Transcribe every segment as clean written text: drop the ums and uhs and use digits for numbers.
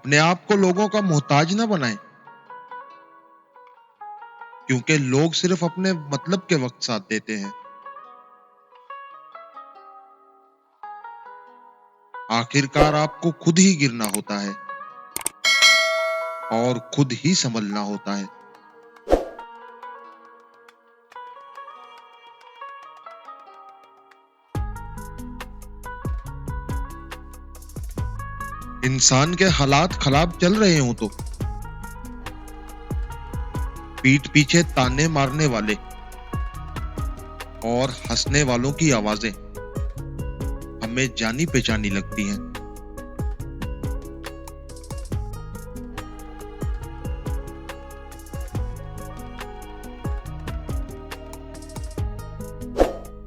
अपने आप को लोगों का मोहताज ना बनाएं, क्योंकि लोग सिर्फ अपने मतलब के वक्त साथ देते हैं। आखिरकार आपको खुद ही गिरना होता है और खुद ही संभलना होता है। इंसान के हालात खराब चल रहे हों तो पीठ पीछे ताने मारने वाले और हंसने वालों की आवाजें हमें जानी पहचानी लगती हैं।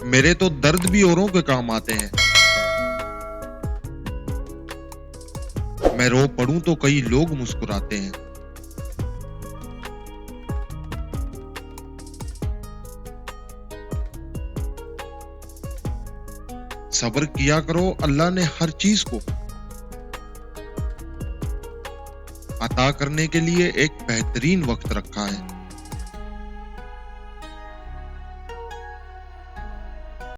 मेरे तो दर्द भी औरों के काम आते हैं। मैं रो पड़ूं तो कई लोग मुस्कुराते हैं। सब्र किया करो, अल्लाह ने हर चीज को अता करने के लिए एक बेहतरीन वक्त रखा है।